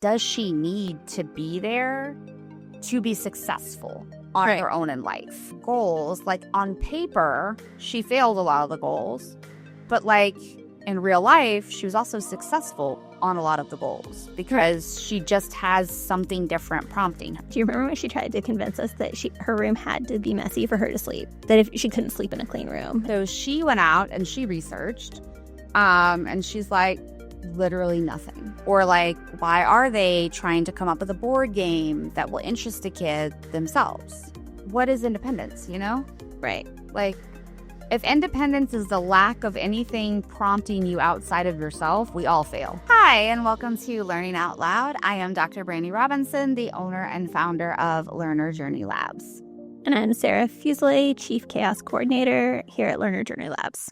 does she need to be there to be successful on her own in life? Goals, like on paper, she failed a lot of the goals, but like in real life, she was also successful on a lot of the goals because she just has something different prompting her. Do you remember when she tried to convince us that her room had to be messy for her to sleep? That if she couldn't sleep in a clean room? So she went out and she researched, and she's like, literally nothing. Or like, why are they trying to come up with a board game that will interest a kid themselves? What is independence, you know? Right. Like, if independence is the lack of anything prompting you outside of yourself, we all fail. Hi, and welcome to Learning Out Loud. I am Dr. Brandi Robinson, the owner and founder of Learner Journey Labs. And I'm Sarah Fuselier, Chief Chaos Coordinator here at Learner Journey Labs.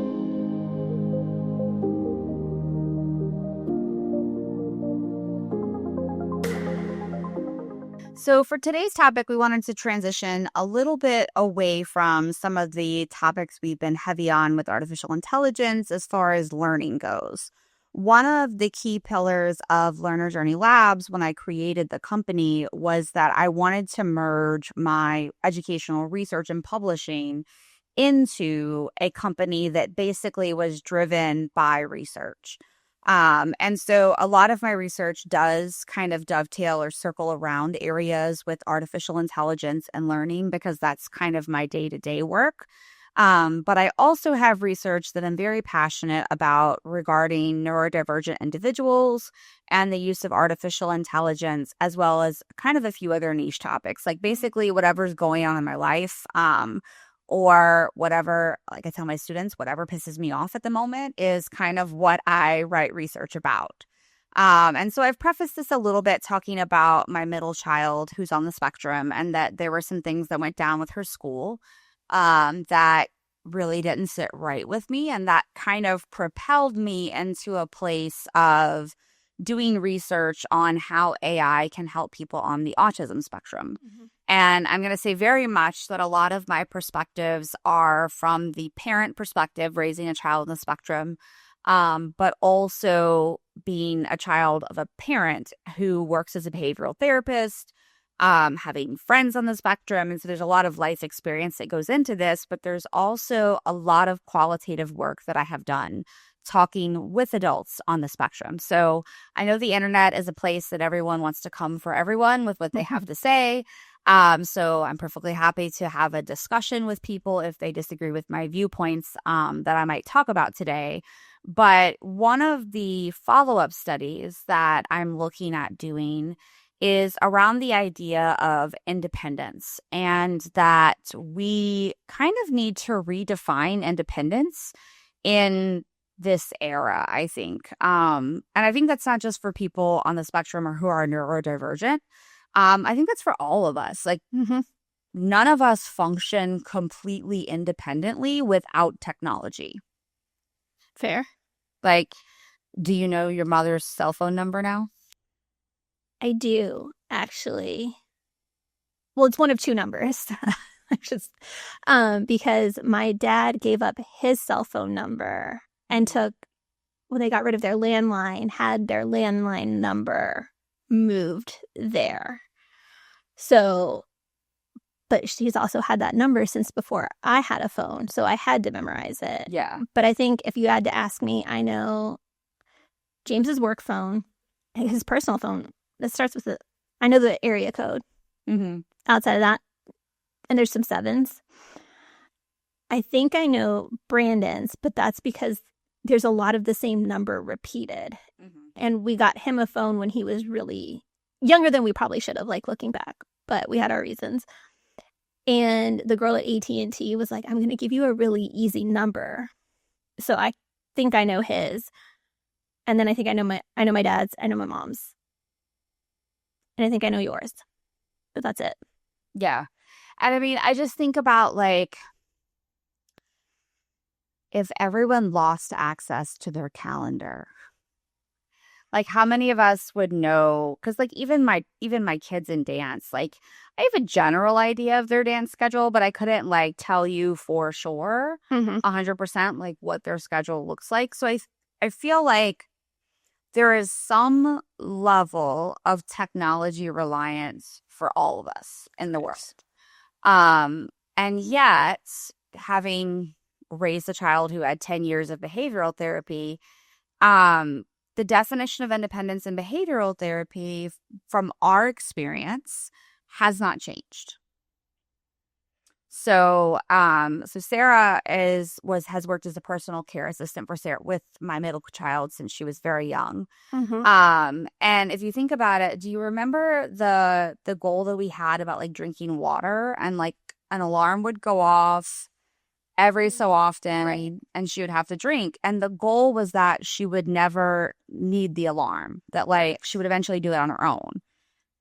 So for today's topic, we wanted to transition a little bit away from some of the topics we've been heavy on with artificial intelligence as far as learning goes. One of the key pillars of Learner Journey Labs when I created the company was that I wanted to merge my educational research and publishing into a company that basically was driven by research. And so a lot of my research does kind of dovetail or circle around areas with artificial intelligence and learning because that's kind of my day-to-day work. But I also have research that I'm very passionate about regarding neurodivergent individuals and the use of artificial intelligence, as well as kind of a few other niche topics, like basically whatever's going on in my life. Or whatever, like I tell my students, whatever pisses me off at the moment is kind of what I write research about. And so I've prefaced this a little bit talking about my middle child who's on the spectrum and that there were some things that went down with her school that really didn't sit right with me. And that kind of propelled me into a place of doing research on how AI can help people on the autism spectrum. Mm-hmm. And I'm going to say very much that a lot of my perspectives are from the parent perspective, raising a child on the spectrum, but also being a child of a parent who works as a behavioral therapist, having friends on the spectrum. And so there's a lot of life experience that goes into this, but there's also a lot of qualitative work that I have done talking with adults on the spectrum. So I know the internet is a place that everyone wants to come for everyone with what they have to say. So I'm perfectly happy to have a discussion with people if they disagree with my viewpoints that I might talk about today. But one of the follow-up studies that I'm looking at doing is around the idea of independence and that we kind of need to redefine independence in this era, I think. And I think that's not just for people on the spectrum or who are neurodivergent. I think that's for all of us. Like, none of us function completely independently without technology. Fair. Like, do you know your mother's cell phone number now? I do, actually. Well, it's one of two numbers. Because my dad gave up his cell phone number and when they got rid of their landline, had their landline number moved there. So, but she's also had that number since before I had a phone, so I had to memorize it. Yeah. But I think if you had to ask me, I know James's work phone, his personal phone, that starts with I know the area code. Mm-hmm. Outside of that, and there's some sevens. I think I know Brandon's, but that's because there's a lot of the same number repeated. Mm-hmm. And we got him a phone when he was really younger than we probably should have, like looking back, but we had our reasons. And the girl at AT&T was like, I'm going to give you a really easy number. So I think I know his. And then I think I know my dad's, I know my mom's. And I think I know yours. But that's it. Yeah. And I mean, I just think about like, if everyone lost access to their calendar, like how many of us would know? Because like even my kids in dance, like I have a general idea of their dance schedule, but I couldn't like tell you for sure 100% like what their schedule looks like. So I feel like there is some level of technology reliance for all of us in the world. And yet, having raised a child who had 10 years of behavioral therapy, the definition of independence in behavioral therapy from our experience has not changed. So, Sarah has worked as a personal care assistant for Sarah with my middle child since she was very young. And if you think about it, do you remember the goal that we had about like drinking water, and like an alarm would go off every so often, right, and she would have to drink, and the goal was that she would never need the alarm, that like she would eventually do it on her own,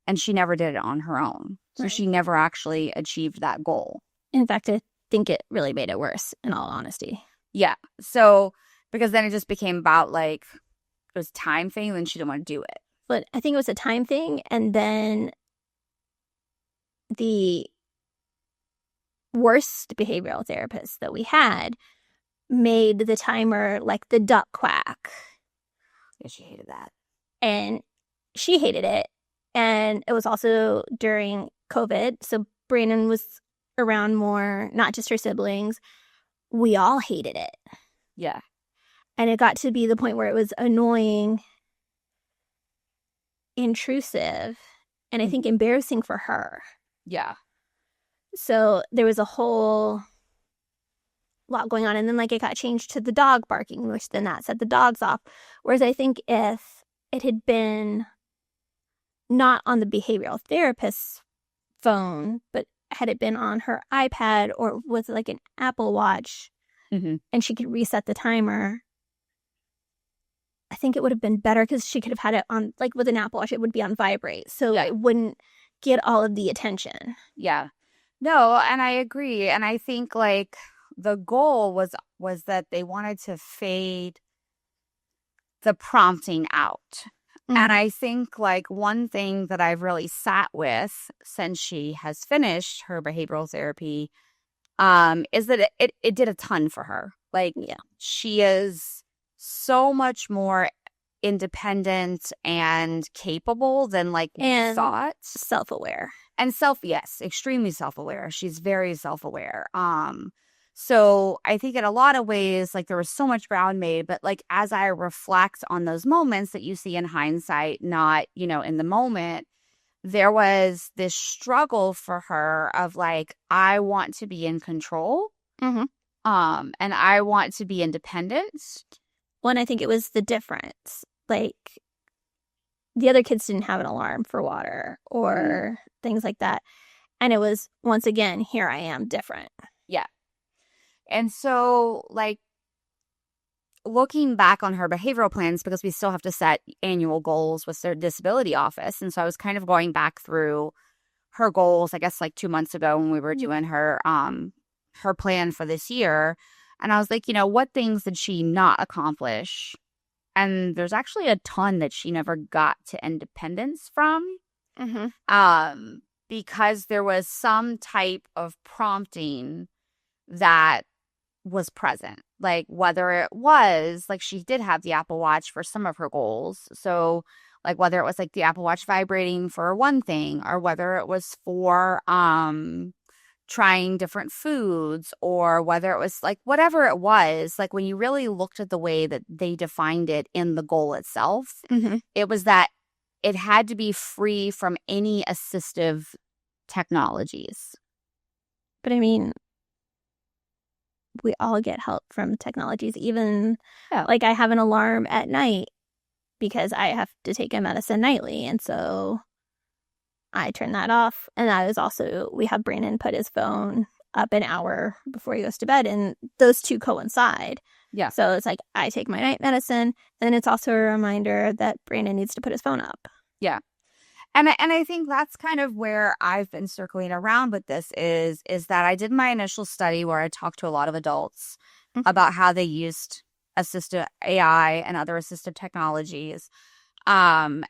and she never did it on her own, so she never actually achieved that goal. In fact, I think it really made it worse, in all honesty. Yeah. So, because then it just became about like, it was a time thing, then she didn't want to do it. But I think it was a time thing, and then the worst behavioral therapists that we had made the timer like the duck quack. Yeah, she hated that. And she hated it. And it was also during COVID, so Brandon was around more, not just her siblings. We all hated it. Yeah. And it got to be the point where it was annoying, intrusive, and I think embarrassing for her. Yeah. So there was a whole lot going on. And then like it got changed to the dog barking, which then that set the dogs off. Whereas I think if it had been not on the behavioral therapist's phone, but had it been on her iPad or with like an Apple Watch, and she could reset the timer, I think it would have been better, because she could have had it on, like with an Apple Watch, it would be on vibrate. So it wouldn't get all of the attention. Yeah. No, and I agree. And I think like the goal was that they wanted to fade the prompting out. And I think like one thing that I've really sat with since she has finished her behavioral therapy is that it did a ton for her. Like, she is so much more independent and capable than like we thought. Self-aware. And yes, extremely self-aware. She's very self-aware. So I think in a lot of ways, like there was so much ground made, but like as I reflect on those moments that you see in hindsight, not, in the moment, there was this struggle for her of like, I want to be in control. And I want to be independent. Well, and I think it was the difference. Like the other kids didn't have an alarm for water or things like that. And it was, once again, here I am, different. Yeah. And so, like, looking back on her behavioral plans, because we still have to set annual goals with their disability office. And so I was kind of going back through her goals, I guess, like 2 months ago when we were doing her plan for this year. And I was like, what things did she not accomplish? And there's actually a ton that she never got to independence from. Because there was some type of prompting that was present, like whether it was like she did have the Apple Watch for some of her goals, so like whether it was like the Apple Watch vibrating for one thing, or whether it was for trying different foods, or whether it was like whatever it was, like when you really looked at the way that they defined it in the goal itself, it was that it had to be free from any assistive technologies. But I mean, we all get help from technologies. Even like I have an alarm at night because I have to take a medicine nightly. And so I turn that off. And that is also, we have Brandon put his phone up an hour before he goes to bed. And those two coincide. Yeah. So it's like I take my night medicine. And it's also a reminder that Brandon needs to put his phone up. Yeah. And I think that's kind of where I've been circling around with this is that I did my initial study where I talked to a lot of adults about how they used assistive AI and other assistive technologies. And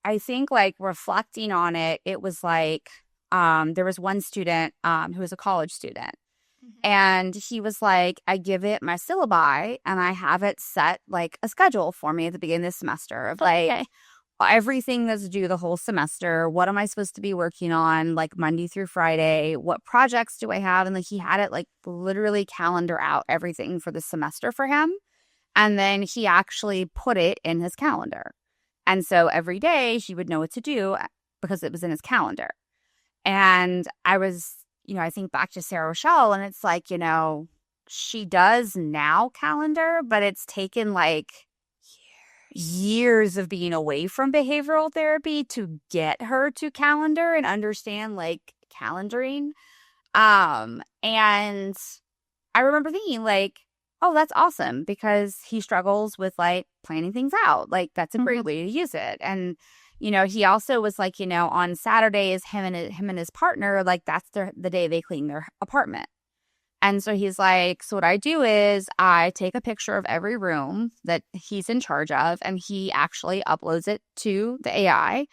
I think like reflecting on it, it was like there was one student who was a college student. And he was like, I give it my syllabi and I have it set like a schedule for me at the beginning of the semester of like everything that's due the whole semester. What am I supposed to be working on like Monday through Friday? What projects do I have? And like he had it like literally calendar out everything for the semester for him. And then he actually put it in his calendar. And so every day she would know what to do because it was in his calendar. And I was, I think back to Sarah Rochelle and it's like, she does now calendar, but it's taken like years of being away from behavioral therapy to get her to calendar and understand like calendaring. And I remember thinking like, oh, that's awesome because he struggles with like planning things out. Like that's a great way to use it. And, he also was like, on Saturdays, him and his partner, like that's the day they clean their apartment. And so he's like, so what I do is I take a picture of every room that he's in charge of and he actually uploads it to the AI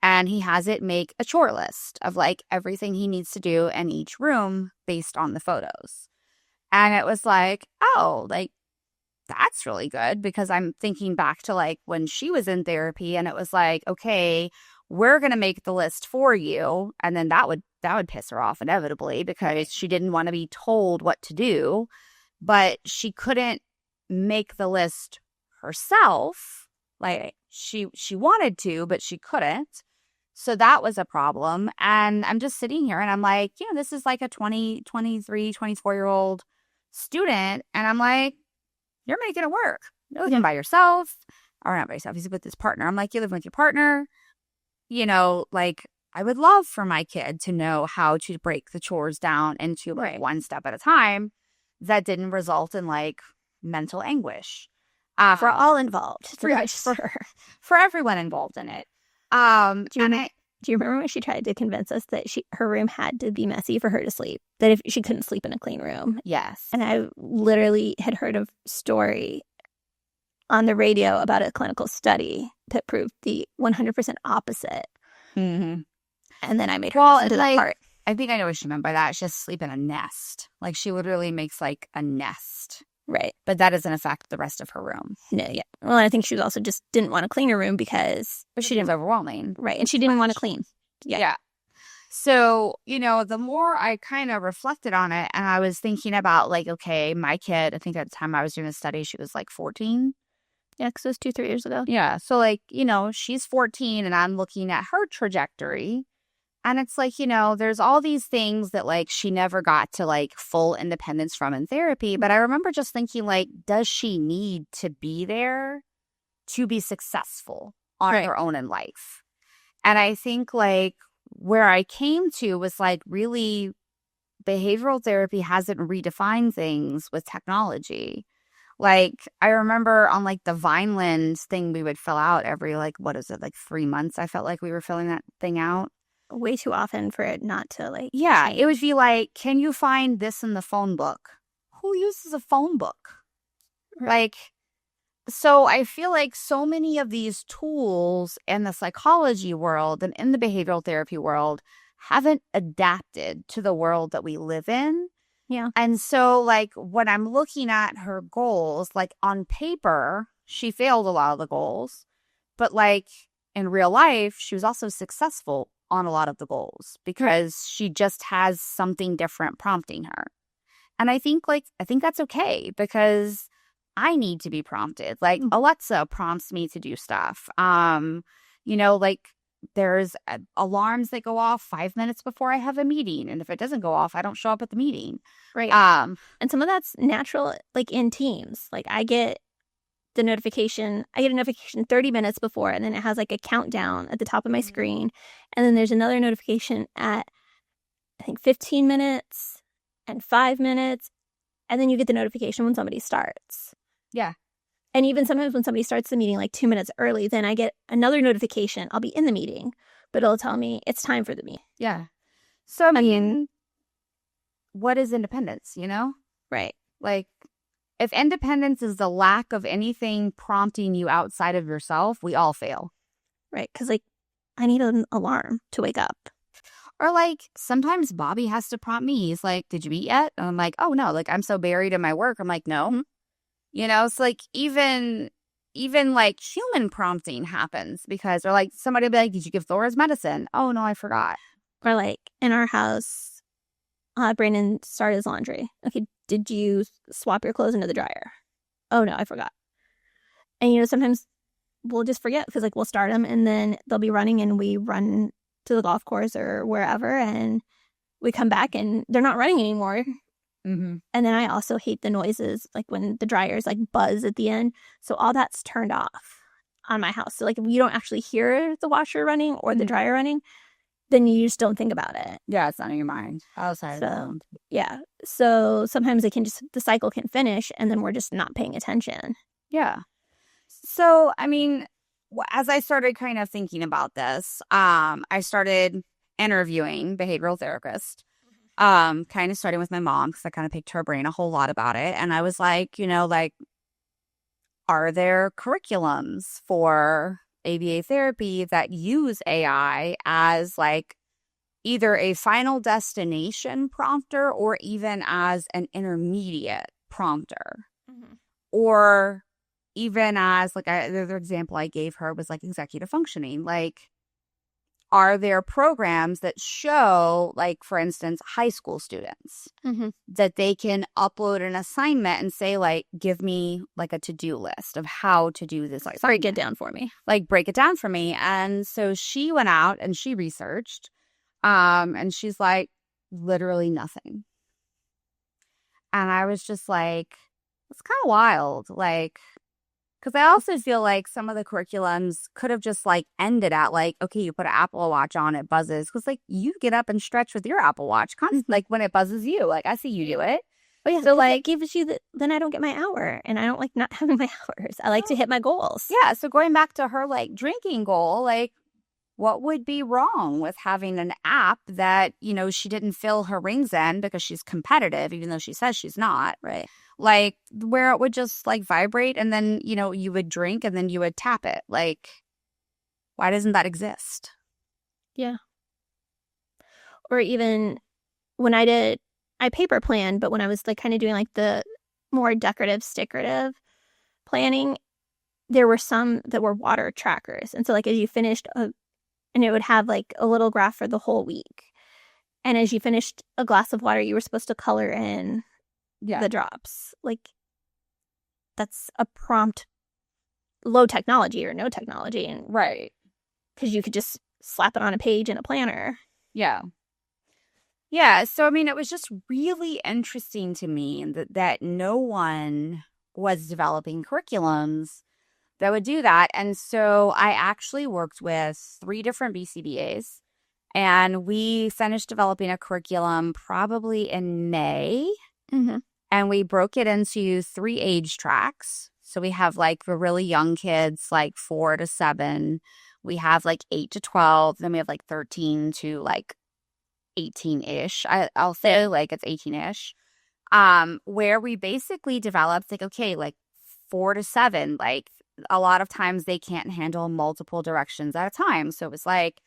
and he has it make a chore list of like everything he needs to do in each room based on the photos. And it was like, oh, like that's really good because I'm thinking back to like when she was in therapy and it was like, okay, we're going to make the list for you. And then that would piss her off inevitably because she didn't want to be told what to do, but she couldn't make the list herself. Like she wanted to, but she couldn't. So that was a problem. And I'm just sitting here and I'm like, this is like a 20, 23, 24-year-old student. And I'm like, you're making it work. You're living by yourself. Or not by yourself. He's with his partner. I'm like, you live with your partner. Like I would love for my kid to know how to break the chores down into like one step at a time that didn't result in like mental anguish. For all involved. For everyone involved in it. Do you remember when she tried to convince us that her room had to be messy for her to sleep? That if she couldn't sleep in a clean room? Yes. And I literally had heard a story on the radio about a clinical study that proved the 100% opposite. Mm-hmm. And then I made her listen to that part. I think I know what she meant by that. She has to sleep in a nest. Like she literally makes like a nest. Right. But that doesn't affect the rest of her room. No, yeah. Well, I think she also just didn't want to clean her room because she didn't. It was overwhelming. Right. And she didn't want to clean. Yeah. So, the more I kind of reflected on it and I was thinking about like, okay, my kid, I think at the time I was doing a study, she was like 14. Yeah, because it was 2-3 years ago. Yeah. So like, she's 14 and I'm looking at her trajectory. And it's like, there's all these things that like she never got to like full independence from in therapy. But I remember just thinking like, does she need to be there to be successful on her own in life? And I think like where I came to was like really behavioral therapy hasn't redefined things with technology. Like I remember on like the Vineland thing we would fill out every like, what is it, like 3 months? I felt like we were filling that thing out. Way too often for it not to like change. It would be like, can you find this in the phone book? Who uses a phone book? Like, so I feel like so many of these tools in the psychology world and in the behavioral therapy world haven't adapted to the world that we live in. Yeah. And so like when I'm looking at her goals, like on paper, she failed a lot of the goals, but like in real life, she was also successful on a lot of the goals because she just has something different prompting her. And I think that's okay because I need to be prompted. Like Alexa prompts me to do stuff. Like there's alarms that go off 5 minutes before I have a meeting. And if it doesn't go off, I don't show up at the meeting. Right. And some of that's natural, like in Teams. Like I get a notification 30 minutes before, and then it has like a countdown at the top of my screen. And then there's another notification at, I think, 15 minutes and 5 minutes. And then you get the notification when somebody starts. Yeah. And even sometimes when somebody starts the meeting like 2 minutes early, then I get another notification. I'll be in the meeting, but it'll tell me it's time for the meeting. Yeah. So, I mean, what is independence, Right. Like, if independence is the lack of anything prompting you outside of yourself, we all fail. Right. Because, like, I need an alarm to wake up. Or like sometimes Bobby has to prompt me. He's like, "Did you eat yet?" And I'm like, "Oh no, like I'm so buried in my work." I'm like, "No." It's like even like human prompting happens because or like somebody will be like, "Did you give Thor's medicine?" "Oh no, I forgot." Or like in our house, Brandon started his laundry. Okay, did you swap your clothes into the dryer? Oh no, I forgot. And sometimes we'll just forget because like we'll start them and then they'll be running and we run to the golf course or wherever and we come back and they're not running anymore. Mm-hmm. And then I also hate the noises like when the dryers like buzz at the end. So all that's turned off on my house. So like if you don't actually hear the washer running or the dryer running, then you just don't think about it. Yeah, it's not in your mind. Outside of So yeah. So sometimes the cycle can finish and then we're just not paying attention. Yeah. So, I mean, as I started kind of thinking about this, I started interviewing behavioral therapists, kind of starting with my mom because I kind of picked her brain a whole lot about it. And I was like, like, are there curriculums for ABA therapy that use AI as like either a final destination prompter or even as an intermediate prompter? Or even as like the other example I gave her was like executive functioning. Like, are there programs that show, like, for instance, high school students that they can upload an assignment and say, like, give me like a to-do list of how to do this assignment. Break it down for me. Like, break it down for me. And so she went out and she researched, and she's like, literally nothing. And I was just like, it's kind of wild. Like, because I also feel like some of the curriculums could have just like ended at like, okay, you put an Apple Watch on, it buzzes. Because like you get up and stretch with your Apple Watch, like when it buzzes you. Like I see you do it. Oh yeah. So like, it gives you then I don't get my hour, and I don't like not having my hours. I like to hit my goals. Yeah. So going back to her like drinking goal, like what would be wrong with having an app that she didn't fill her rings in because she's competitive, even though she says she's not, right? Like where it would just like vibrate and then, you would drink and then you would tap it. Like, why doesn't that exist? Yeah. Or even when I paper planned, but when I was like kind of doing like the more decorative, stickerative planning, there were some that were water trackers. And so like as you finished and it would have like a little graph for the whole week. And as you finished a glass of water, you were supposed to color in the drops. Like that's a prompt, low technology or no technology. And right. Because you could just slap it on a page in a planner. Yeah. Yeah. So, I mean, it was just really interesting to me that no one was developing curriculums that would do that. And so I actually worked with 3 different BCBAs and we finished developing a curriculum probably in May. And we broke it into 3 age tracks. So we have like the really young kids, like 4 to 7. We have like 8 to 12. Then we have like 13 to like 18-ish. I'll say like it's 18-ish. Where we basically developed like, okay, like 4 to 7, like a lot of times they can't handle multiple directions at a time. So it was like,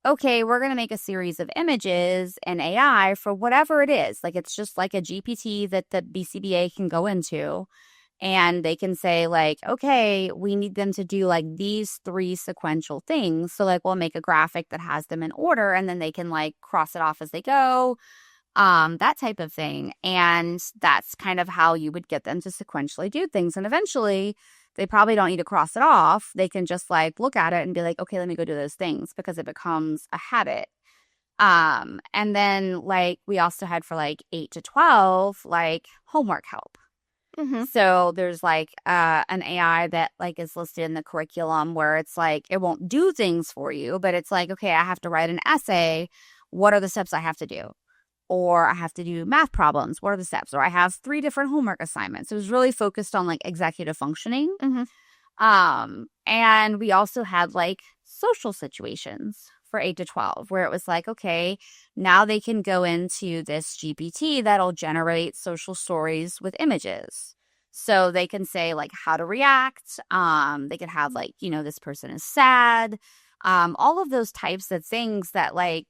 okay, we're going to make a series of images and AI for whatever it is. Like it's just like a GPT that the BCBA can go into and they can say like, okay, we need them to do like these 3 sequential things. So like we'll make a graphic that has them in order and then they can like cross it off as they go, that type of thing. And that's kind of how you would get them to sequentially do things. And eventually they probably don't need to cross it off. They can just like look at it and be like, okay, let me go do those things because it becomes a habit. And then like we also had for like 8 to 12, like homework help. So there's like an AI that like is listed in the curriculum where it's like it won't do things for you, but it's like, okay, I have to write an essay. What are the steps I have to do? Or I have to do math problems. What are the steps? Or I have 3 different homework assignments. It was really focused on like executive functioning. And we also had like social situations for 8 to 12 where it was like, okay, now they can go into this GPT that'll generate social stories with images. So they can say like how to react. They could have like, this person is sad. All of those types of things that like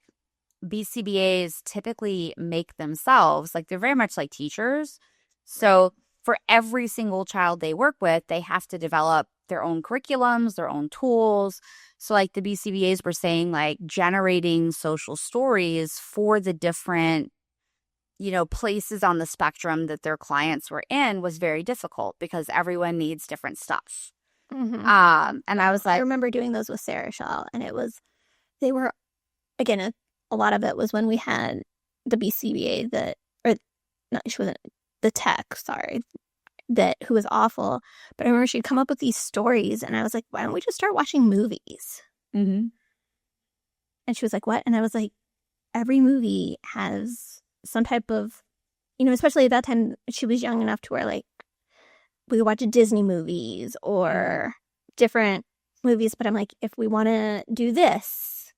BCBAs typically make themselves, like they're very much like teachers. So for every single child they work with, they have to develop their own curriculums, their own tools. So like the BCBAs were saying, like generating social stories for the different, places on the spectrum that their clients were in was very difficult because everyone needs different stuff. Mm-hmm. And I was I like, remember doing those with Sarah Shaw, and they were, again, a lot of it was when we had the BCBA or not, she wasn't, the tech, sorry, who was awful. But I remember she'd come up with these stories, and I was like, why don't we just start watching movies? mm-hmm. And she was like, what? And I was like, every movie has some type of, especially at that time, she was young enough to where, like, we could watch Disney movies or different movies. But I'm like, if we want to do this,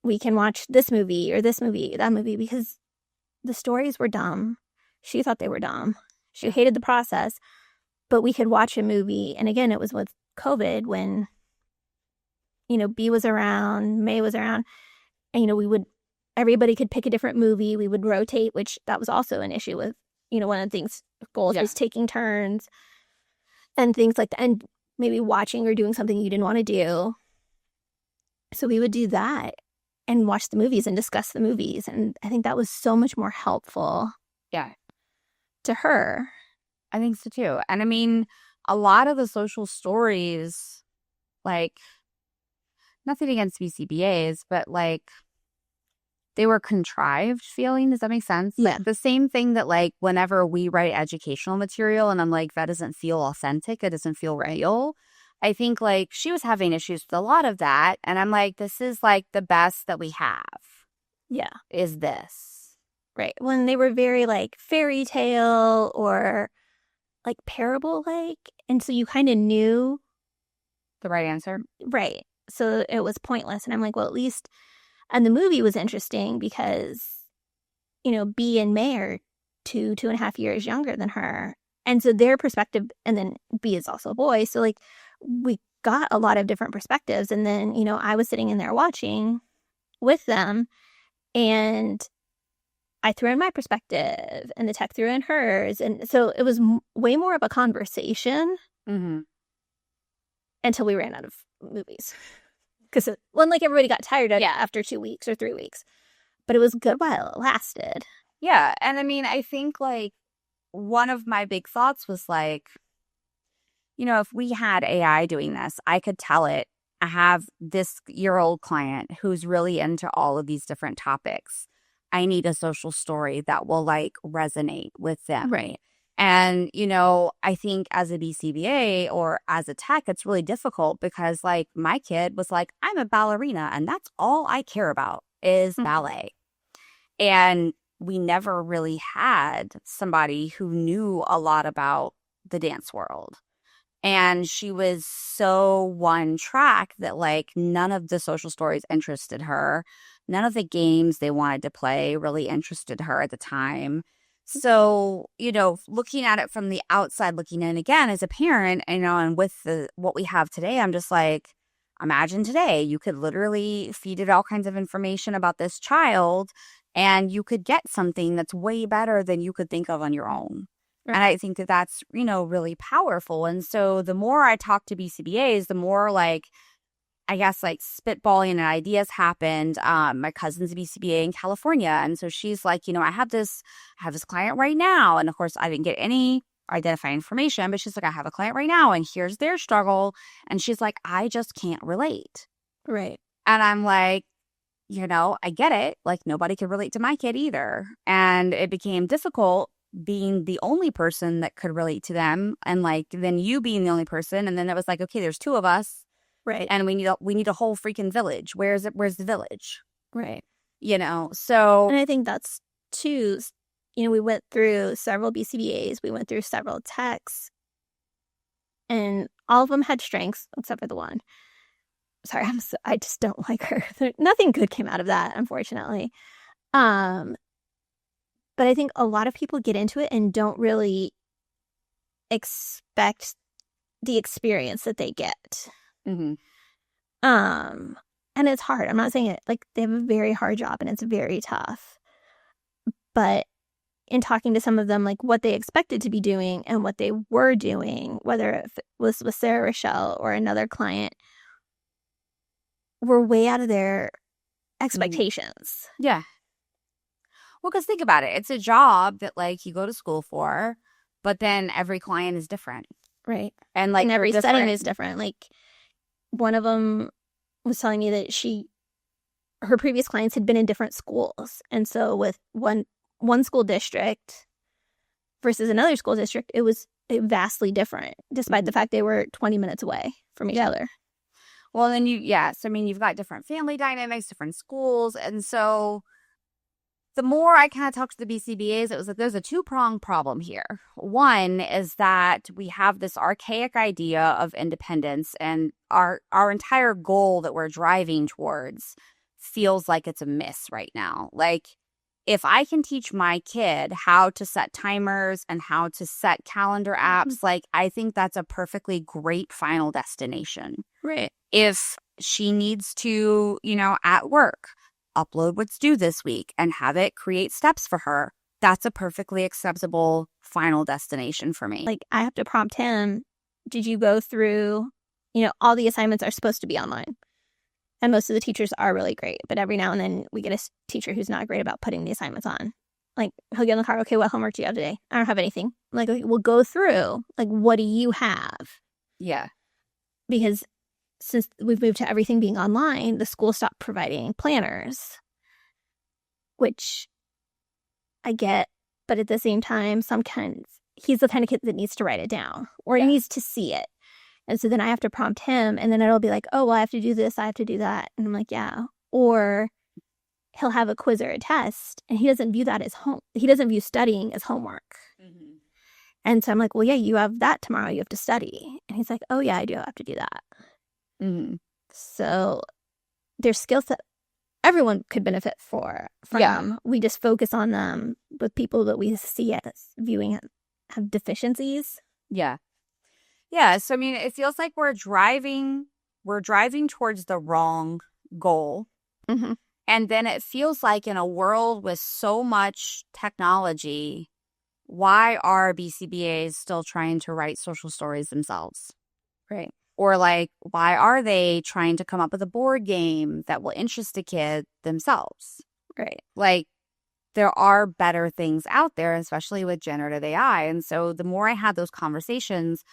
we can watch this movie or this movie, that movie, because the stories were dumb. She thought they were dumb. She hated the process, but we could watch a movie. And again, it was with COVID when, B was around, May was around, and, everybody could pick a different movie. We would rotate, which that was also an issue with, one of the goals was taking turns and things like that. And maybe watching or doing something you didn't want to do. So we would do that and watch the movies and discuss the movies. And I think that was so much more helpful. Yeah. To her. I think so too. And I mean, a lot of the social stories, like, nothing against BCBAs, but like, they were contrived feeling. Does that make sense? Yeah. The same thing that, like, whenever we write educational material and I'm like, that doesn't feel authentic, it doesn't feel real. I think, like, she was having issues with a lot of that. And I'm like, this is, like, the best that we have. Yeah. Is this. Right. When they were very, like, fairy tale or, like, parable-like. And so you kind of knew. The right answer. Right. So it was pointless. And I'm like, well, at least. And the movie was interesting because, B and May are 2.5 years younger than her. And so their perspective, and then B is also a boy. So, like, we got a lot of different perspectives. And then, I was sitting in there watching with them, and I threw in my perspective, and the tech threw in hers. And so it was way more of a conversation until we ran out of movies. Because, everybody got tired of it after 2 weeks or 3 weeks. But it was good while it lasted. Yeah. And I mean, I think, like, one of my big thoughts was, like, if we had AI doing this, I could tell it, I have this year-old client who's really into all of these different topics. I need a social story that will, like, resonate with them. Right. And, I think as a BCBA or as a tech, it's really difficult because, like, my kid was like, I'm a ballerina and that's all I care about is ballet. And we never really had somebody who knew a lot about the dance world. And she was so one track that, like, none of the social stories interested her. None of the games they wanted to play really interested her at the time. So, looking at it from the outside, looking in again as a parent, and with what we have today, I'm just like, imagine today, you could literally feed it all kinds of information about this child and you could get something that's way better than you could think of on your own. Right. And I think that that's, really powerful. And so the more I talk to BCBAs, the more, like, I guess, like, spitballing and ideas happened. My cousin's a BCBA in California. And so she's like, I have this client right now. And of course, I didn't get any identifying information, but she's like, I have a client right now and here's their struggle. And she's like, I just can't relate. Right. And I'm like, I get it. Like, nobody could relate to my kid either. And it became difficult being the only person that could relate to them. And, like, then you being the only person. And then it was like, okay, there's two of us. Right. And we need a whole freaking village. Where's the village? Right. So. And I think that's too, we went through several BCBAs. We went through several techs. And all of them had strengths except for the one. Sorry, I just don't like her. Nothing good came out of that, unfortunately. But I think a lot of people get into it and don't really expect the experience that they get. Mm-hmm. And And it's hard. I'm not saying it, like, they have a very hard job and it's very tough. But in talking to some of them, like, what they expected to be doing and what they were doing, whether it was with Sarah Rochelle or another client, were way out of their expectations. Yeah. Well, because think about it. It's a job that, like, you go to school for, but then every client is different. Right. And, like, and every setting is different. Like, one of them was telling me that her previous clients had been in different schools. And so with one school district versus another school district, it was vastly different, despite the fact they were 20 minutes away from each other. Well, then you've got different family dynamics, different schools. And so the more I kind of talked to the BCBAs, it was like there's a two-pronged problem here. One is that we have this archaic idea of independence, and our entire goal that we're driving towards feels like it's a miss right now. Like, if I can teach my kid how to set timers and how to set calendar apps, like, I think that's a perfectly great final destination. Right. If she needs to, at work, upload what's due this week and have it create steps for her, that's a perfectly acceptable final destination for me. Like, I have to prompt him, did you go through, all the assignments are supposed to be online. And most of the teachers are really great. But every now and then we get a teacher who's not great about putting the assignments on. Like, he'll get in the car, okay, what homework do you have today? I don't have anything. Like, we'll go through, like, what do you have? Yeah. Because since we've moved to everything being online, the school stopped providing planners, which I get. But at the same time, sometimes he's the kind of kid that needs to write it down or he needs to see it. And so then I have to prompt him, and then it'll be like, oh, well, I have to do this, I have to do that. And I'm like, yeah. Or he'll have a quiz or a test, and he doesn't view that as he doesn't view studying as homework. Mm-hmm. And so I'm like, well, yeah, you have that tomorrow, you have to study. And he's like, oh, yeah, I do have to do that. Mm-hmm. So there's skills that everyone could benefit from. Yeah. We just focus on them with people that we see as viewing have deficiencies. Yeah. Yeah, so I mean, it feels like we're driving towards the wrong goal. Mm-hmm. And then it feels like in a world with so much technology, why are BCBAs still trying to write social stories themselves? Right. Or like, why are they trying to come up with a board game that will interest a kid themselves? Right. Like, there are better things out there, especially with generative AI. And so the more I had those conversations,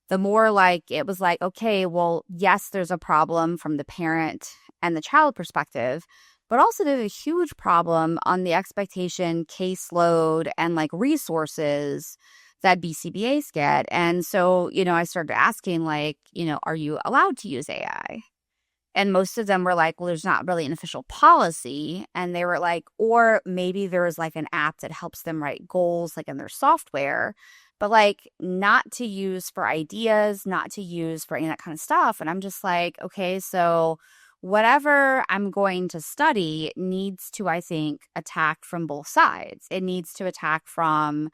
the more like it was like, okay, well, yes, there's a problem from the parent and the child perspective, but also there's a huge problem on the expectation, caseload, and like resources that BCBAs get. And so, I started asking like, are you allowed to use AI? And most of them were like, well, there's not really an official policy. And they were like, or maybe there is like an app that helps them write goals like in their software, but like not to use for ideas, not to use for any of that kind of stuff. And I'm just like, okay, so whatever I'm going to study needs to, I think, attack from both sides. It needs to attack from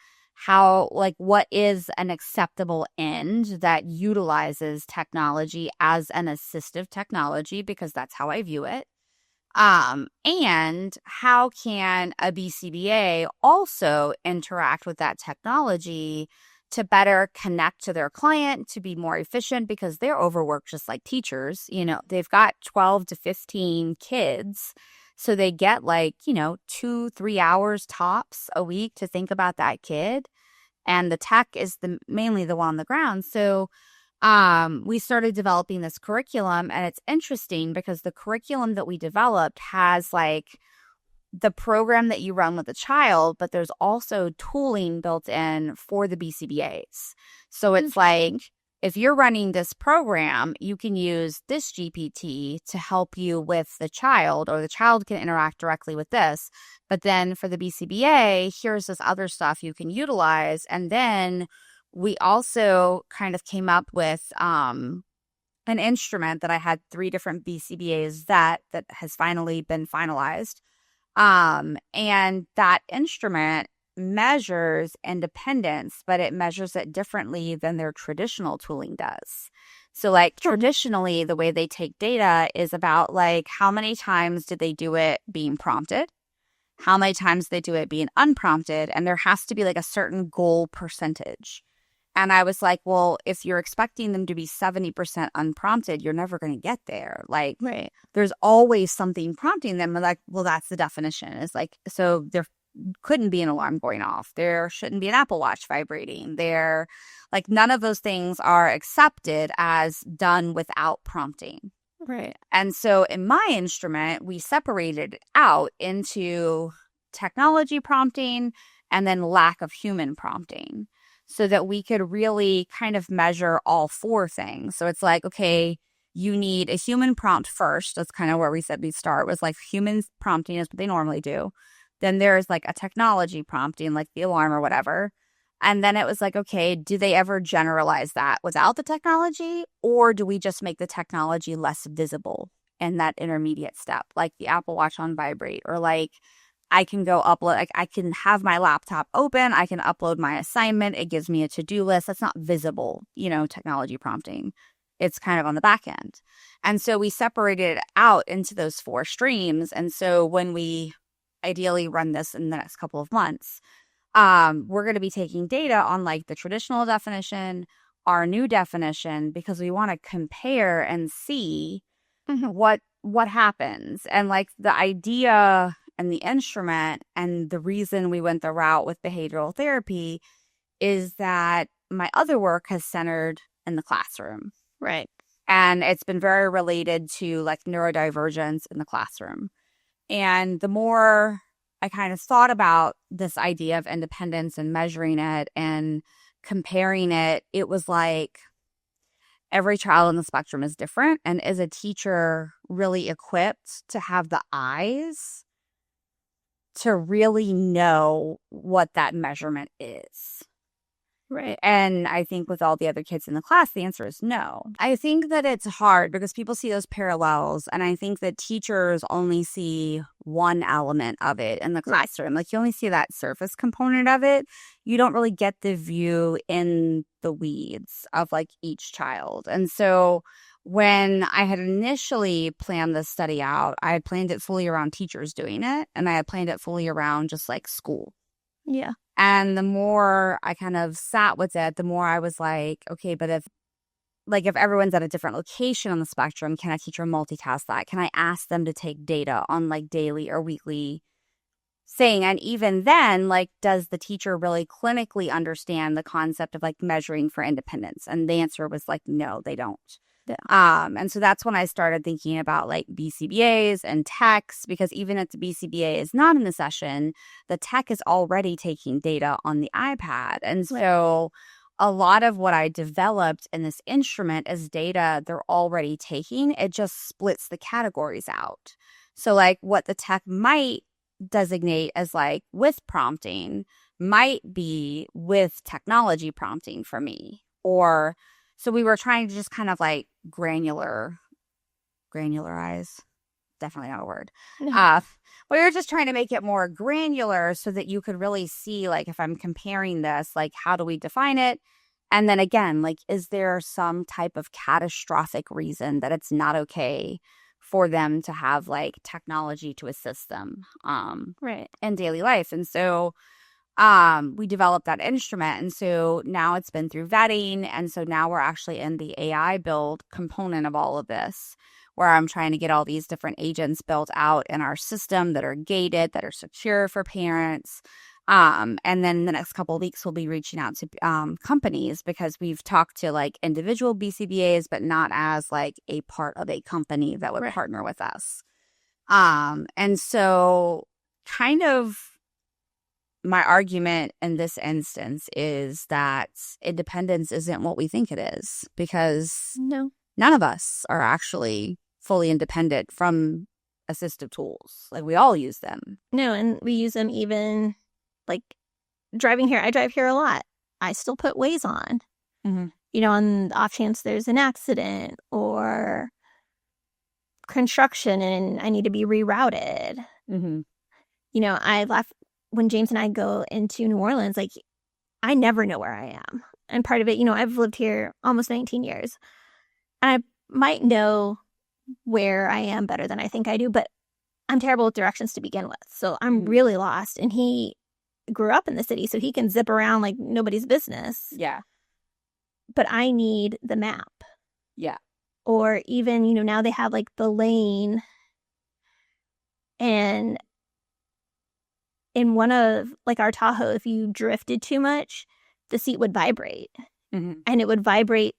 how, like, what is an acceptable end that utilizes technology as an assistive technology, because that's how I view it. And how can a BCBA also interact with that technology to better connect to their client, to be more efficient, because they're overworked just like teachers. They've got 12 to 15 kids. So they get like, 2-3 hours tops a week to think about that kid. And the tech is mainly the one on the ground. So we started developing this curriculum, and it's interesting because the curriculum that we developed has like the program that you run with the child, but there's also tooling built in for the BCBAs. So it's like, if you're running this program, you can use this GPT to help you with the child, or the child can interact directly with this. But then for the BCBA, here's this other stuff you can utilize. And then we also kind of came up with an instrument that I had 3 different BCBAs that has finally been finalized. And that instrument measures independence, but it measures it differently than their traditional tooling does. So like traditionally, the way they take data is about like how many times did they do it being prompted, how many times they do it being unprompted, and there has to be like a certain goal percentage. And I was like, well, if you're expecting them to be 70% unprompted, you're never going to get there. Like, Right. there's always something prompting them. And like, well, that's the definition. It's like, so there couldn't be an alarm going off. There shouldn't be an Apple Watch vibrating. There, like, none of those things are accepted as done without prompting. Right. And so in my instrument, we separated out into technology prompting and then lack of human prompting so that we could really kind of measure all four things. So it's like, okay, you need a human prompt first. That's kind of where we said we'd start, was like human prompting is what they normally do. Then there's like a technology prompting, like the alarm or whatever. And then it was like, okay, do they ever generalize that without the technology? Or do we just make the technology less visible in that intermediate step, like the Apple Watch on vibrate, or like I can go upload, like I can have my laptop open, I can upload my assignment, it gives me a to-do list. That's not visible, technology prompting. It's kind of on the back end. And so we separated it out into those four streams. And so when we ideally run this in the next couple of months, we're going to be taking data on like the traditional definition, our new definition, because we want to compare and see what happens. And like the idea and the instrument and the reason we went the route with behavioral therapy is that my other work has centered in the classroom. Right. And it's been very related to like neurodivergence in the classroom. And the more I kind of thought about this idea of independence and measuring it and comparing it, it was like every child on the spectrum is different. And is a teacher really equipped to have the eyes to really know what that measurement is? Right. And I think with all the other kids in the class, the answer is no. I think that it's hard because people see those parallels. And I think that teachers only see one element of it in the classroom. Like you only see that surface component of it. You don't really get the view in the weeds of like each child. And so when I had initially planned this study out, I had planned it fully around teachers doing it. And I had planned it fully around just like school. Yeah. And the more I kind of sat with it, the more I was like, okay, but if everyone's at a different location on the spectrum, can a teacher multitask that? Can I ask them to take data on like daily or weekly thing? And even then, like, does the teacher really clinically understand the concept of like measuring for independence? And the answer was like, no, they don't. Yeah. And so that's when I started thinking about like BCBAs and techs, because even if the BCBA is not in the session, the tech is already taking data on the iPad. And so a lot of what I developed in this instrument is data they're already taking. It just splits the categories out. So like what the tech might designate as like with prompting might be with technology prompting for me. Or so we were trying to just kind of like granularize, definitely not a word. We were just trying to make it more granular so that you could really see, like, if I'm comparing this, like, how do we define it? And then again, like, is there some type of catastrophic reason that it's not okay for them to have like technology to assist them in daily life? And so we developed that instrument. And so now it's been through vetting. And so now we're actually in the AI build component of all of this, where I'm trying to get all these different agents built out in our system that are gated, that are secure for parents. And then the next couple of weeks, we'll be reaching out to companies, because we've talked to like individual BCBAs, but not as like a part of a company that would partner with us. And so kind of my argument in this instance is that independence isn't what we think it is, because none of us are actually fully independent from assistive tools. Like we all use them. No, and we use them even like driving here. I drive here a lot. I still put Waze on, on the off chance there's an accident or construction and I need to be rerouted. I left when James and I go into New Orleans, like, I never know where I am. And part of it, I've lived here almost 19 years. I might know where I am better than I think I do, but I'm terrible with directions to begin with. So I'm really lost. And he grew up in the city, so he can zip around like nobody's business. Yeah. But I need the map. Yeah. Or even, now they have like the lane. And in one of like our Tahoe, if you drifted too much, the seat would vibrate. And it would vibrate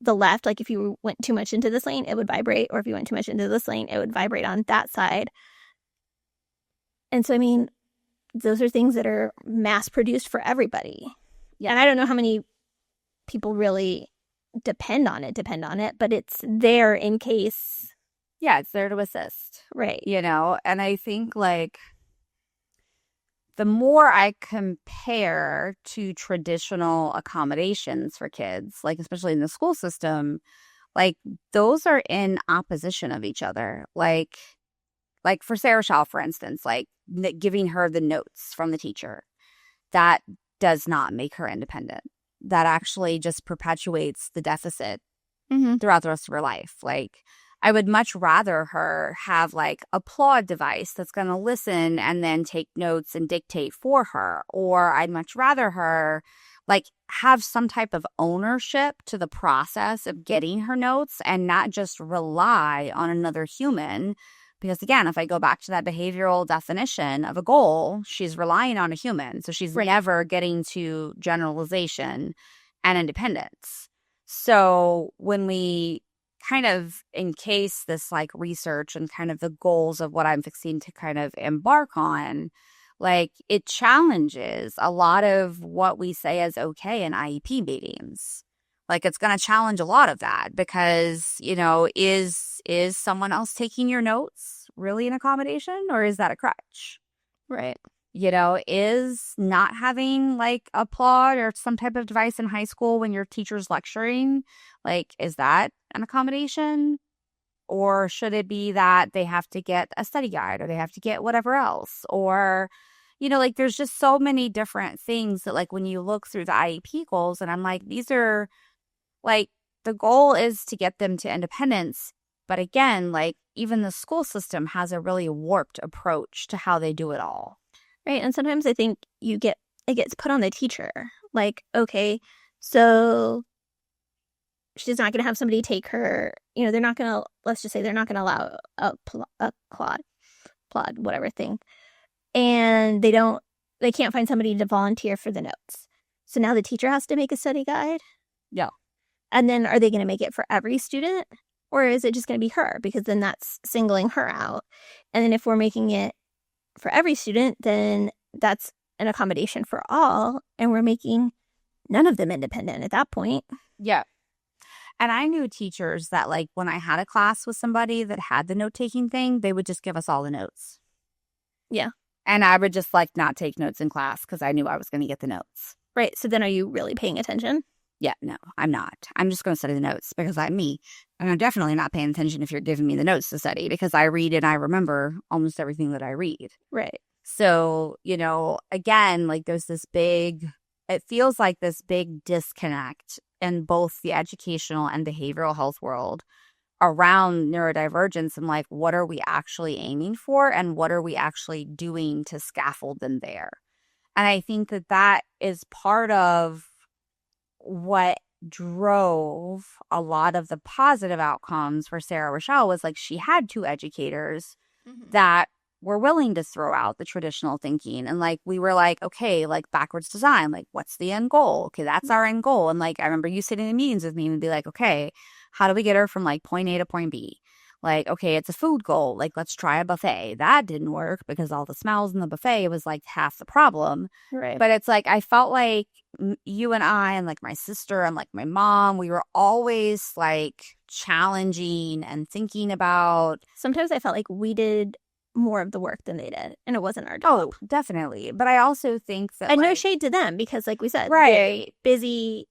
the left. Like if you went too much into this lane, it would vibrate. Or if you went too much into this lane, it would vibrate on that side. And so, I mean, those are things that are mass produced for everybody. Yeah. And I don't know how many people really depend on it, but it's there in case. Yeah, it's there to assist. Right. And I think like the more I compare to traditional accommodations for kids, like especially in the school system, like those are in opposition of each other. Like for Sarah Shaw, for instance, like giving her the notes from the teacher, that does not make her independent. That actually just perpetuates the deficit throughout the rest of her life. Like I would much rather her have like a Plod device that's going to listen and then take notes and dictate for her. Or I'd much rather her like have some type of ownership to the process of getting her notes and not just rely on another human. Because again, if I go back to that behavioral definition of a goal, she's relying on a human. So she's never getting to generalization and independence. So when we kind of encase this like research and kind of the goals of what I'm fixing to kind of embark on, like it challenges a lot of what we say is okay in IEP meetings. Like it's going to challenge a lot of that because, is someone else taking your notes really an accommodation or is that a crutch? Right. Is not having like a Plod or some type of device in high school when your teacher's lecturing, like, is that an accommodation? Or should it be that they have to get a study guide or they have to get whatever else? Or, like there's just so many different things that like when you look through the IEP goals and I'm like, these are like the goal is to get them to independence. But again, like even the school system has a really warped approach to how they do it all. Right. And sometimes I think it gets put on the teacher. Like, okay, so she's not going to have somebody take her, they're not going to, let's just say they're not going to allow a Plod, whatever thing. And they can't find somebody to volunteer for the notes. So now the teacher has to make a study guide. Yeah. And then are they going to make it for every student? Or is it just going to be her? Because then that's singling her out. And then if we're making it for every student, then that's an accommodation for all. And we're making none of them independent at that point. Yeah. And I knew teachers that like when I had a class with somebody that had the note-taking thing, they would just give us all the notes. Yeah. And I would just like not take notes in class because I knew I was going to get the notes. Right. So then are you really paying attention? Yeah, no, I'm not. I'm just going to study the notes because I'm me. And I'm definitely not paying attention if you're giving me the notes to study because I read and I remember almost everything that I read. Right. So, again, like there's it feels like this big disconnect in both the educational and behavioral health world around neurodivergence and like what are we actually aiming for and what are we actually doing to scaffold them there. And I think that is part of what drove a lot of the positive outcomes for Sarah Rochelle was like she had two educators that were willing to throw out the traditional thinking. And like we were like, okay, like backwards design, like what's the end goal? Okay, that's our end goal. And like I remember you sitting in meetings with me and be like, okay, how do we get her from like point A to point B? Like, okay, it's a food goal. Like, let's try a buffet. That didn't work because all the smells in the buffet was like half the problem. Right. But it's like, I felt like you and I and like my sister and like my mom, we were always like challenging and thinking about. Sometimes I felt like we did more of the work than they did and it wasn't our job. Oh, definitely. But I also think that. And no shade to them because like we said, right. Busy.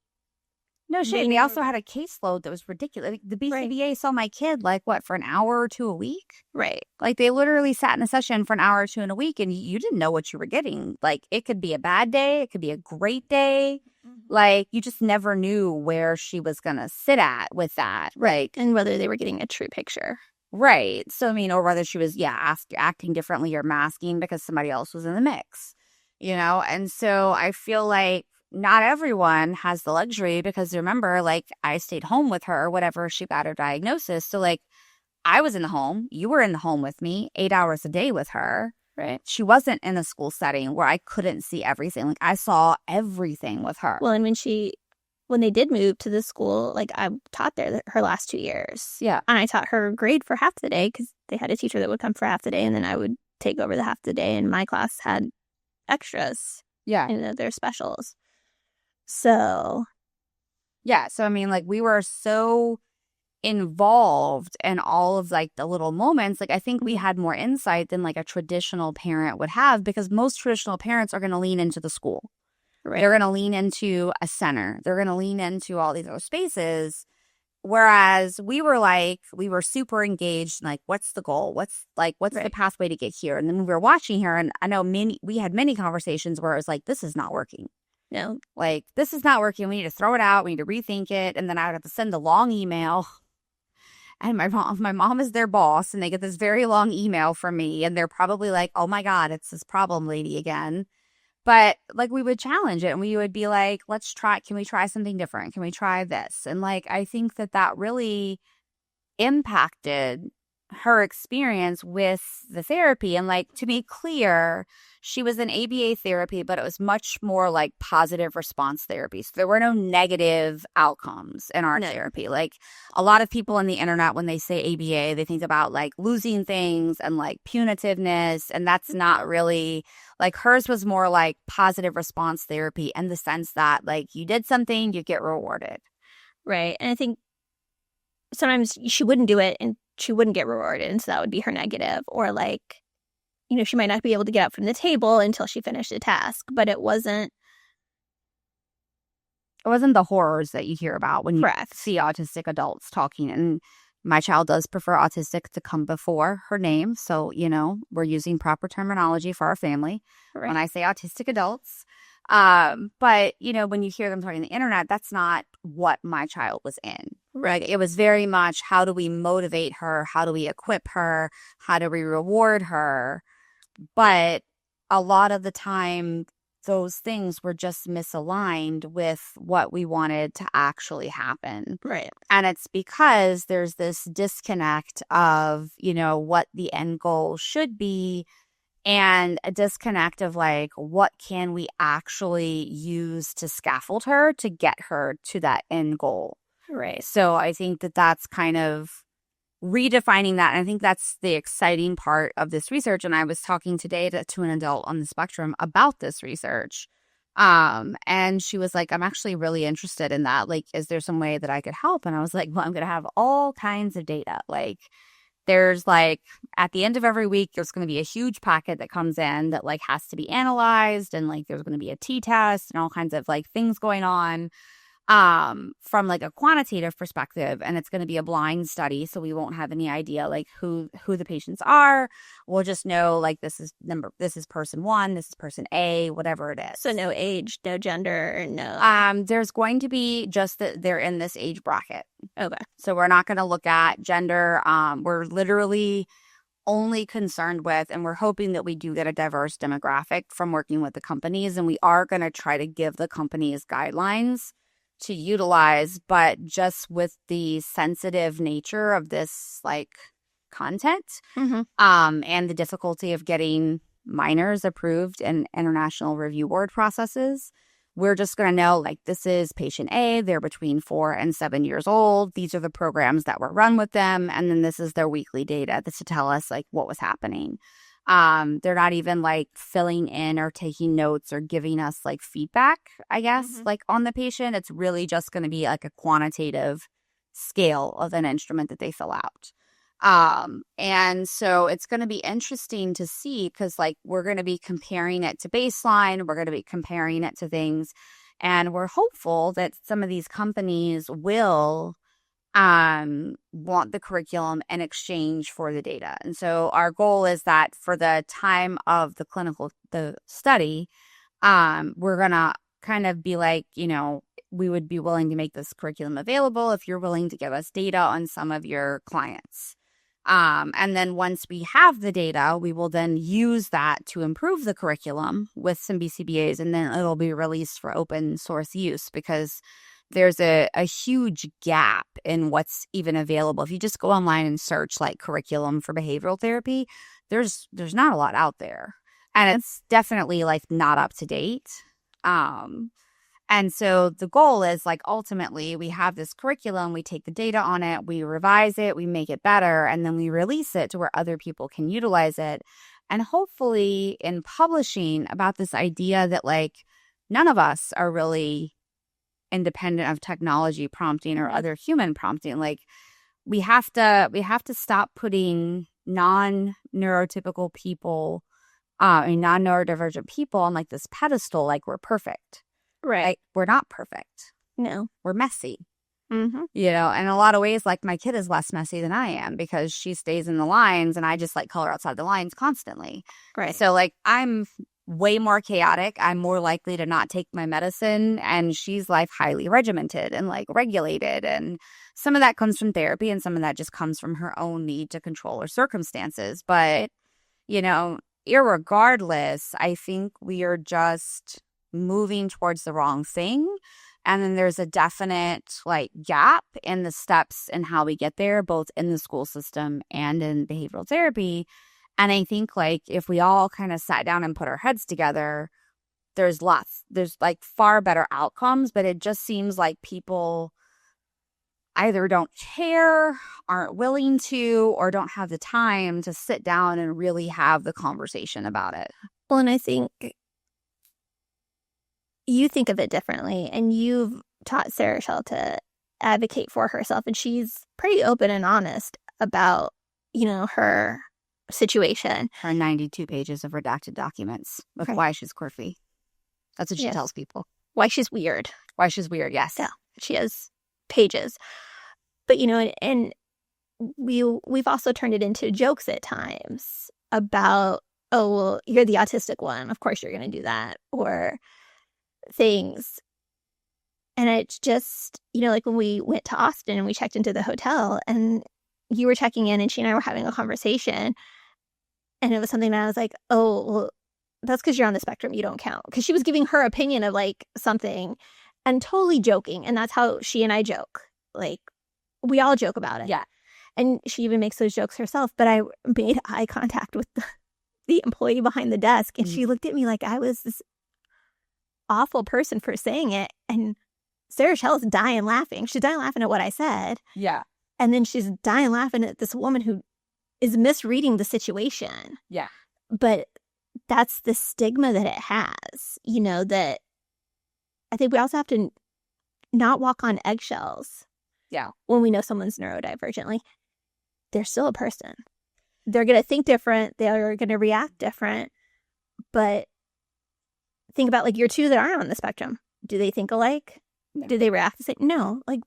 No shade. They also had a caseload that was ridiculous. Like, the BCBA saw my kid like what for an hour or two a week. Right. Like they literally sat in a session for an hour or two in a week, and you didn't know what you were getting. Like it could be a bad day, it could be a great day. Like, you just never knew where she was going to sit at with that. Right. And whether they were getting a true picture. Right. So, I mean, or whether she was, acting differently or masking because somebody else was in the mix, And so I feel like not everyone has the luxury because remember, like, I stayed home with her, whatever she got her diagnosis. So, like, I was in the home. You were in the home with me 8 hours a day with her. Right. She wasn't in a school setting where I couldn't see everything. Like, I saw everything with her. Well, and when they did move to the school, like, I taught there her last 2 years. Yeah. And I taught her grade for half the day because they had a teacher that would come for half the day, and then I would take over the half the day, and my class had extras. Yeah. Their specials. So. Yeah. So, I mean, like, we were so involved in all of, like, the little moments. Like, I think we had more insight than, like, a traditional parent would have because most traditional parents are going to lean into the school. Right. They're going to lean into a center. They're going to lean into all these other spaces. Whereas we were super engaged in, like, what's the goal? What's right. the pathway to get here? And then we were watching her, and I know we had many conversations where it was like, this is not working. No. Like, this is not working. We need to throw it out. We need to rethink it. And then I would have to send a long email. And my mom is their boss, and they get this very long email from me, and they're probably like, oh my God, it's this problem lady again. But, like, we would challenge it, and we would be like, can we try something different? Can we try this? And, like, I think that really impacted her experience with the therapy. And, like, to be clear, she was in ABA therapy, but it was much more like positive response therapy. So there were no negative outcomes in our therapy. Like, a lot of people on the internet, when they say ABA, they think about, like, losing things and, like, punitiveness. And that's not really, like, hers was more like positive response therapy in the sense that, like, you did something, you get rewarded. Right. And I think sometimes she wouldn't do it and she wouldn't get rewarded. And so that would be her negative. Or, like, she might not be able to get up from the table until she finished the task, but it wasn't the horrors that you hear about when you see autistic adults talking. And my child does prefer autistic to come before her name. So, we're using proper terminology for our family when I say autistic adults. But, when you hear them talking on the internet, that's not what my child was in. Right. It was very much, how do we motivate her? How do we equip her? How do we reward her? But a lot of the time, those things were just misaligned with what we wanted to actually happen. Right. And it's because there's this disconnect of, what the end goal should be, and a disconnect of, like, what can we actually use to scaffold her to get her to that end goal. Right. So I think that's kind of redefining that. And I think that's the exciting part of this research. And I was talking today to an adult on the spectrum about this research. And she was like, I'm actually really interested in that. Like, is there some way that I could help? And I was like, well, I'm going to have all kinds of data. Like, there's, like, at the end of every week, there's going to be a huge packet that comes in that, like, has to be analyzed. And, like, there's going to be a t-test and all kinds of, like, things going on. From, like, a quantitative perspective, and it's going to be a blind study, so we won't have any idea, like, who the patients are. We'll just know, like, this is person 1, this is person A, whatever it is. So no age, no gender, no. There's going to be just that they're in this age bracket. Okay. So we're not going to look at gender. We're literally only concerned with, and we're hoping that we do get a diverse demographic from working with the companies, and we are going to try to give the companies guidelines to utilize, but just with the sensitive nature of this, like, content, and the difficulty of getting minors approved in international review board processes, we're just going to know, like, this is patient A, they're between 4 and 7 years old. These are the programs that were run with them. And then this is their weekly data to tell us, like, what was happening. They're not even, like, filling in or taking notes or giving us, like, feedback, I guess, like, on the patient. It's really just going to be, like, a quantitative scale of an instrument that they fill out. And so it's going to be interesting to see because, like, we're going to be comparing it to baseline. We're going to be comparing it to things. And we're hopeful that some of these companies will want the curriculum in exchange for the data. And so our goal is that for the time of the study, we're going to kind of be like, we would be willing to make this curriculum available if you're willing to give us data on some of your clients. And then once we have the data, we will then use that to improve the curriculum with some BCBAs, and then it'll be released for open source use, because there's a huge gap in what's even available. If you just go online and search like curriculum for behavioral therapy, there's not a lot out there. And it's definitely like not up to date. And so the goal is like, ultimately we have this curriculum, we take the data on it, we revise it, we make it better, and then we release it to where other people can utilize it. And hopefully in publishing about this idea that like none of us are really independent of technology prompting or other human prompting. Like we have to stop putting non-neurotypical people, non-neurodivergent people on like this pedestal, like we're perfect. Right. Like, we're not perfect. No. We're messy. Mm-hmm. In a lot of ways, like my kid is less messy than I am because she stays in the lines and I just like color outside the lines constantly. Right. So like I'm way more chaotic. I'm more likely to not take my medicine, and she's like highly regimented and like regulated. And some of that comes from therapy and some of that just comes from her own need to control her circumstances. But, irregardless, I think we are just moving towards the wrong thing. And then there's a definite like gap in the steps and how we get there, both in the school system and in behavioral therapy. And I think like if we all kind of sat down and put our heads together, there's like far better outcomes. But it just seems like people either don't care, aren't willing to, or don't have the time to sit down and really have the conversation about it. Well, and I think you think of it differently, and you've taught Sarah Shell to advocate for herself, and she's pretty open and honest about, her situation. Her 92 pages of redacted documents of why she's quirky. That's what she tells people. Why she's weird. Why she's weird, yes. Yeah, she has pages. But, and we've also turned it into jokes at times about, oh, well, you're the autistic one. Of course you're going to do that. Or things. And it's just, like when we went to Austin and we checked into the hotel and you were checking in and she and I were having a conversation, and it was something that I was like, oh, well, that's because you're on the spectrum, you don't count. Because she was giving her opinion of like something and totally joking. And that's how she and I joke. Like we all joke about it. Yeah. And she even makes those jokes herself. But I made eye contact with the employee behind the desk, and she looked at me like I was this awful person for saying it. And Sarah Shell's dying laughing. She's dying laughing at what I said. Yeah. And then she's dying laughing at this woman who is misreading the situation. Yeah. But that's the stigma that it has, that I think we also have to not walk on eggshells. Yeah. When we know someone's neurodivergent. Like, they're still a person. They're going to think different. They're going to react different. But think about like your two that aren't on the spectrum. Do they think alike? No. Do they react the same? No. Like,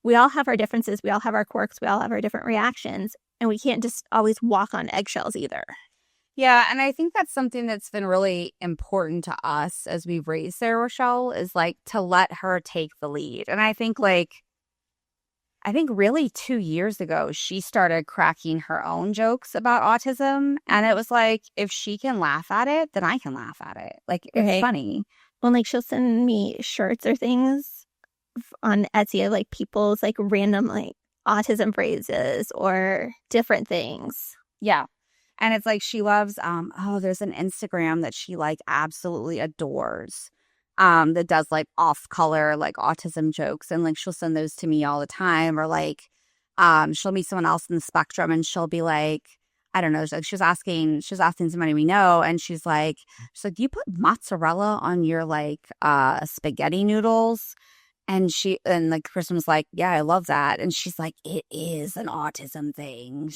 we all have our differences. We all have our quirks. We all have our different reactions. And we can't just always walk on eggshells either. Yeah, and I think that's something that's been really important to us as we've raised Sarah Rochelle, is like to let her take the lead. And I think really 2 years ago, she started cracking her own jokes about autism. And it was like, if she can laugh at it, then I can laugh at it. Like, it's funny. Well, like she'll send me shirts or things on Etsy of like people's like random like autism phrases or different things. Yeah. And it's like she loves, there's an Instagram that she like absolutely adores that does like off color, like autism jokes. And like she'll send those to me all the time. Or like she'll meet someone else in the spectrum and she'll be like, I don't know, she was asking somebody we know. And she's like, do you put mozzarella on your like spaghetti noodles? And like Kristen was like, yeah, I love that. And she's like, it is an autism thing.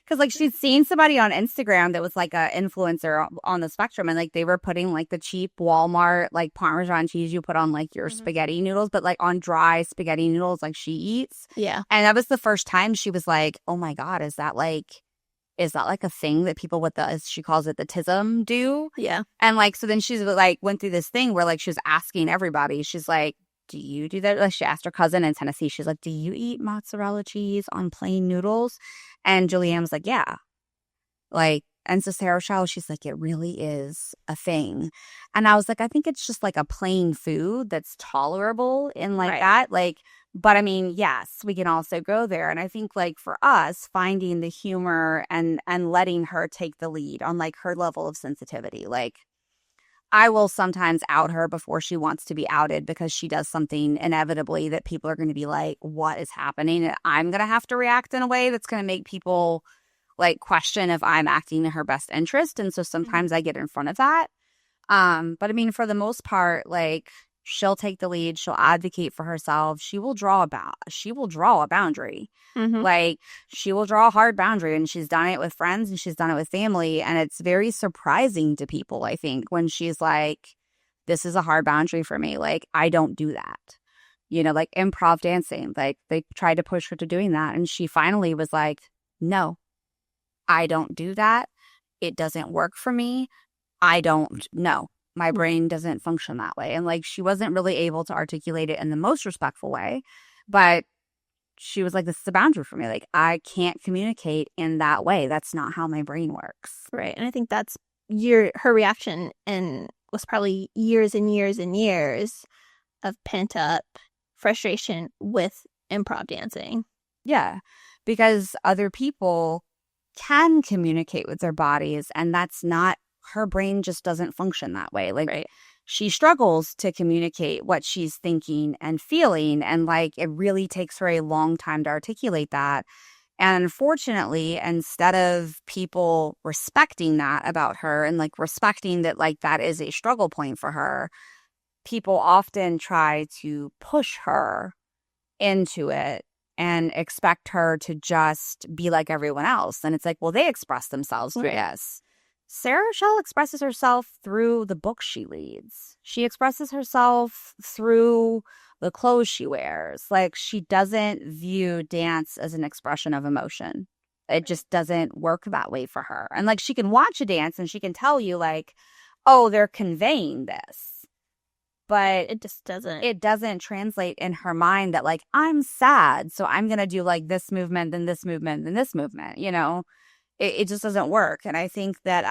Because, like, she'd seen somebody on Instagram that was, like, an influencer on the spectrum. And, like, they were putting, like, the cheap Walmart, like, Parmesan cheese you put on, like, your spaghetti noodles. But, like, on dry spaghetti noodles, like, she eats. Yeah. And that was the first time she was like, oh, my God, is that, like, is that like a thing that people with the, as she calls it, the tism do? Yeah. And like, so then she's like, went through this thing where like she was asking everybody, she's like, do you do that? Like she asked her cousin in Tennessee, she's like, do you eat mozzarella cheese on plain noodles? And Julianne was like, yeah. Like, and so Sarah Shaw, she's like, it really is a thing. And I was like, I think it's just like a plain food that's tolerable in like that. Like, but I mean, yes, we can also go there. And I think like for us, finding the humor and letting her take the lead on like her level of sensitivity. Like I will sometimes out her before she wants to be outed because she does something inevitably that people are going to be like, what is happening? And I'm going to have to react in a way that's going to make people like question if I'm acting in her best interest. And so sometimes I get in front of that. But I mean, for the most part, like she'll take the lead, she'll advocate for herself, she will draw a boundary. Like she will draw a hard boundary, and she's done it with friends and she's done it with family. And it's very surprising to people, I think, when she's like, this is a hard boundary for me. Like, I don't do that. You know, like improv dancing, like they tried to push her to doing that. And she finally was like, no, I don't do that. It doesn't work for me. I don't know. My brain doesn't function that way. And like, she wasn't really able to articulate it in the most respectful way, but she was like, this is a boundary for me. Like, I can't communicate in that way. That's not how my brain works. Right. And I think that's her reaction, and was probably years and years and years of pent up frustration with improv dancing. Yeah. Because other people can communicate with their bodies, and that's not, her brain just doesn't function that way. Like she struggles to communicate what she's thinking and feeling, and like it really takes her a long time to articulate that. And unfortunately, instead of people respecting that about her and like respecting that like that is a struggle point for her, people often try to push her into it and expect her to just be like everyone else. And it's like, well, they express themselves through this. Sarah Shell expresses herself through the books she reads. She expresses herself through the clothes she wears. Like, she doesn't view dance as an expression of emotion. It just doesn't work that way for her. And like, she can watch a dance and she can tell you like, oh, they're conveying this. But it doesn't translate in her mind that like, I'm sad, so I'm going to do like this movement, then this movement, then this movement, you know? It just doesn't work. And I think that,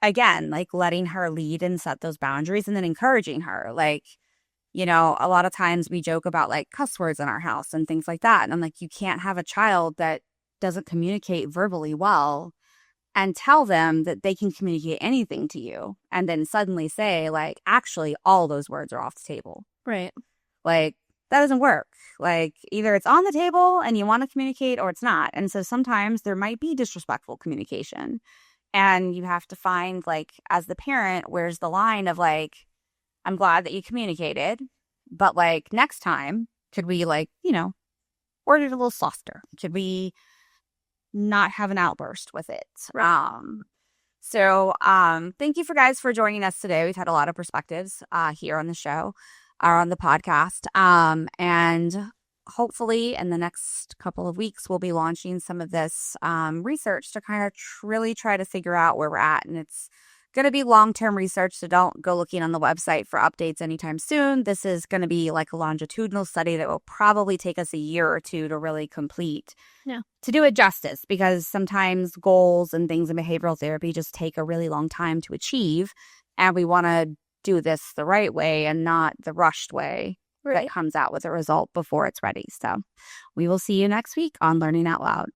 again, like letting her lead and set those boundaries and then encouraging her. Like, you know, a lot of times we joke about like cuss words in our house and things like that. And I'm like, you can't have a child that doesn't communicate verbally well and tell them that they can communicate anything to you and then suddenly say like, actually, all those words are off the table. Right. Like, that doesn't work. Like, either it's on the table and you want to communicate or it's not. And so sometimes there might be disrespectful communication, and you have to find like, as the parent, where's the line of like, I'm glad that you communicated, but like next time, could we like, you know, word it a little softer? Could we not have an outburst with it? So thank you for joining us today. We've had a lot of perspectives here on the show, or on the podcast. And hopefully in the next couple of weeks, we'll be launching some of this research to kind of really try to figure out where we're at. And it's going to be long-term research, so don't go looking on the website for updates anytime soon. This is going to be like a longitudinal study that will probably take us a year or two to really complete. Yeah. To do it justice, because sometimes goals and things in behavioral therapy just take a really long time to achieve, and we want to do this the right way and not the rushed way that comes out with a result before it's ready. So we will see you next week on Learning Out Loud.